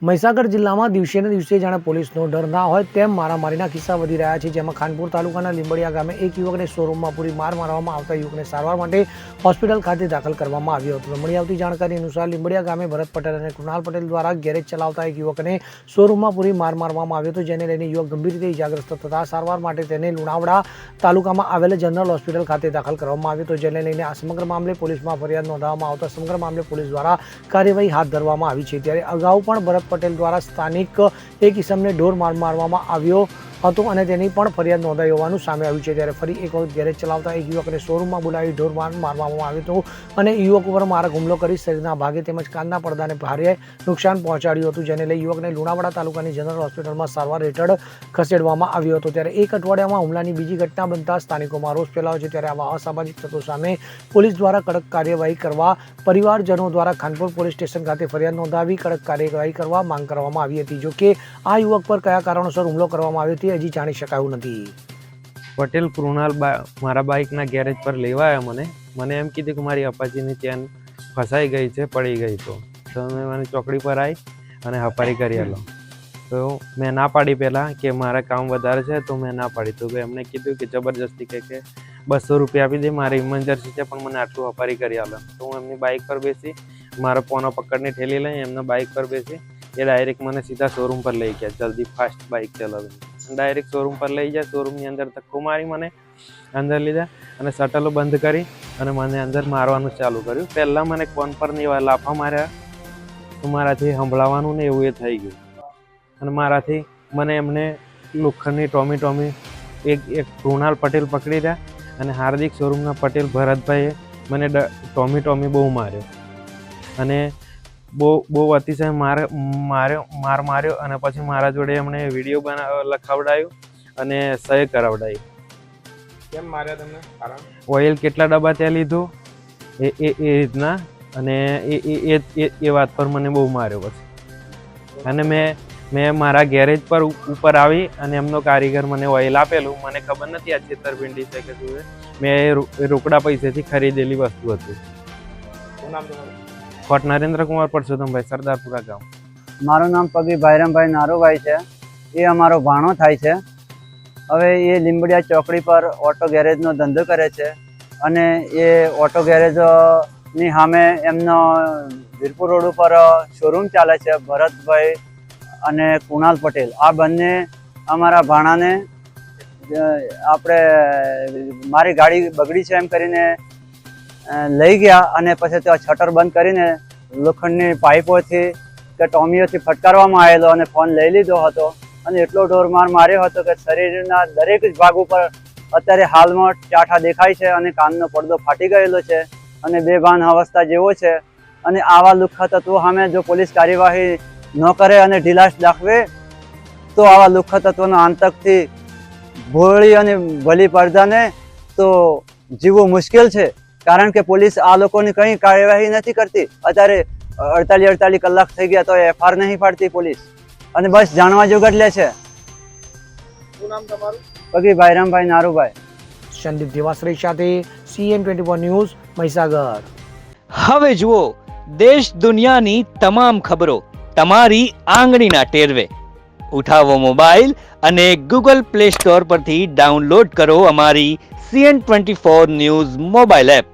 મહીસાગર જિલ્લામાં દિવસે ને દિવસે જાણે પોલીસનો ડર ના હોય તેમ મારામારીના કિસ્સા વધી રહ્યા છે, જેમાં ખાનપુર તાલુકાના લીંબડિયા ગામે એક યુવકને શોરૂમમાં પૂરી માર મારવામાં આવતા યુવકને સારવાર માટે હોસ્પિટલ ખાતે દાખલ કરવામાં આવ્યો હતો. મળી આવતી જાણકારી અનુસાર લીંબડિયા ગામે ભરત પટેલ અને કૃણાલ પટેલ દ્વારા ગેરેજ ચલાવતા એક યુવકને શોરૂમમાં પૂરી માર મારવામાં આવ્યો હતો, જેને લઈને યુવક ગંભીર રીતે ઇજાગ્રસ્ત થતા સારવાર માટે તેને લુણાવાડા તાલુકામાં આવેલ જનરલ હોસ્પિટલ ખાતે દાખલ કરવામાં આવ્યો હતો, જેને લઈને આ સમગ્ર મામલે પોલીસમાં ફરિયાદ નોંધવામાં આવતા સમગ્ર મામલે પોલીસ દ્વારા કાર્યવાહી હાથ ધરવામાં આવી છે. ત્યારે અગાઉ પણ ભરત પટેલ દ્વારા સ્થાનિક એક ઇસમને ઢોર માર મારવામાં આવ્યો હતો અને તેની પણ ફરિયાદ નોંધાઈ હોવાનું સામે આવ્યું છે. ત્યારે ફરી એક વખત ગેરેજ ચલાવતા એક યુવકને શોરૂમમાં બોલાવી ઢોર માર મારવામાં આવ્યો હતો અને યુવક ઉપર મારક હુમલો કરી શરીરના ભાગે તેમજ કાનના પડદાને ભારે નુકસાન પહોંચાડ્યું હતું, જેને લઈ યુવકને લુણાવાડા તાલુકાની જનરલ હોસ્પિટલમાં સારવાર હેઠળ ખસેડવામાં આવ્યો હતો. ત્યારે એક અઠવાડિયામાં હુમલાની બીજી ઘટના બનતા સ્થાનિકોમાં રોષ ફેલાયો છે. ત્યારે આવા અસામાજિક તત્વો સામે પોલીસ દ્વારા કડક કાર્યવાહી કરવા પરિવારજનો દ્વારા ખાનપુર પોલીસ સ્ટેશન ખાતે ફરિયાદ નોંધાવી કડક કાર્યવાહી કરવા માંગ કરવામાં આવી હતી. જોકે આ યુવક પર કયા કારણોસર હુમલો કરવામાં આવ્યો તે હજી જાણી શકાયું નથી. પટેલ કૃણાલ મારા બાઇકના ગેરેજ પર લેવા આવ્યા. મને એમ કીધું કે મારી અપાચીની ચેન ફસાઈ ગઈ છે, પડી ગઈ તો મેં મને ચોકડી પર આવી અને હપારી કરી આલો. તો મેં ના પાડી પહેલાં કે મારા કામ વધારે છે, તો મેં ના પાડી. તો એમને કીધું કે જબરજસ્તી કે 200 રૂપિયા આપી દે, મારે ઇમરજન્સી છે પણ મને આટલું હપારી કરી આલો. તો હું એમની બાઇક પર બેસી મારો પોનો પકડની ઠેલી લઈ એમના બાઇક પર બેસી એ ડાયરેક્ટ મને સીધા શોરૂમ પર લઈ ગયા. જલ્દી ફાસ્ટ બાઇક ચલાવી ડાયરેક્ટ શોરૂમ પર લઈ જાય. શોરૂમની અંદર ધક્કો મારી મને અંદર લીધા અને શટલો બંધ કરી અને મને અંદર મારવાનું ચાલુ કર્યું. પહેલાં મને કોન પર ને એવા લાફા માર્યા તો મારાથી સંભળાવાનું ને એવું એ થઈ ગયું અને મારાથી મને એમને લોખંડની ટોમી એક કૃણાલ પટેલ પકડી રહ્યા અને હાર્દિક શોરૂમના પટેલ ભરતભાઈએ મને ટોમી બહુ માર્યો અને બહુ અતિશય માર્યો અને પછી મારા જોડે એમણે વિડીયો લખાવડાયું અને સહી કરાવડાવી. કેમ માર્યા તમને? કારણ ઓઇલ કેટલા ડબ્બા ત્યાં લીધું એ રીતના અને એ વાત પર મને બહુ માર્યો પછી. અને મેં મારા ગેરેજ પર ઉપર આવી અને એમનો કારીગર મને ઓઇલ આપેલું. મને ખબર નથી આ છેતરપિંડી છે કે શું છે. મેં રોકડા પૈસેથી ખરીદેલી વસ્તુ હતી. શું નામ તમારું? કોટ નરેન્દ્ર કુમાર પરસોત્તમભાઈ, સરદારપુરા ગામ. મારું નામ પગી ભાઈરામભાઈ નારુભાઈ છે. એ અમારો ભાણો થાય છે. હવે એ લીંબડિયા ચોકડી પર ઓટો ગેરેજનો ધંધો કરે છે અને એ ઓટો ગેરેજની સામે એમનો વીરપુર રોડ ઉપર શોરૂમ ચાલે છે. ભરતભાઈ અને કૃણાલ પટેલ આ બંને અમારા ભાણાને આપણે મારી ગાડી બગડી છે એમ કરીને લઈ ગયા અને પછી ત્યાં શટર બંધ કરીને લોખંડની પાઇપોથી કે ટોમીઓથી ફટકારવામાં આવેલો અને ફોન લઈ લીધો હતો અને એટલો ઢોરમાર માર્યો હતો કે શરીરના દરેક જ ભાગ ઉપર અત્યારે હાલમાં ચાઠા દેખાય છે અને કાનનો પડદો ફાટી ગયેલો છે અને બેભાન અવસ્થા જેવો છે. અને આવા લુખ્ખા તત્વો સામે જો પોલીસ કાર્યવાહી ન કરે અને ઢીલાશ દાખવે તો આવા લુખ્ખા તત્વોના આતંકથી ભોળી અને ભલી પડદાને તો જીવવું મુશ્કેલ છે. કારણ કે પોલીસ આ લોકોની કંઈ કાર્યવાહી નથી કરતી. અત્યારે 48 કલાક થઈ ગયા તો FR નહીં પાડતી પોલીસ અને બસ જાણવા જોગટ લે છે. શું નામ તમારું? પગી ભાઈરામભાઈ નારુભાઈ. સંદીપ દેવાશ્રી સાથે CN24 ન્યૂઝ, મહીસાગર. હવે જુઓ દેશ દુનિયાની તમામ ખબરો તમારી આંગળીના ટેરવે. ઉઠાવો મોબાઈલ અને Google Play Store પરથી ડાઉનલોડ કરો અમારી CN24 ન્યૂઝ મોબાઈલ એપ.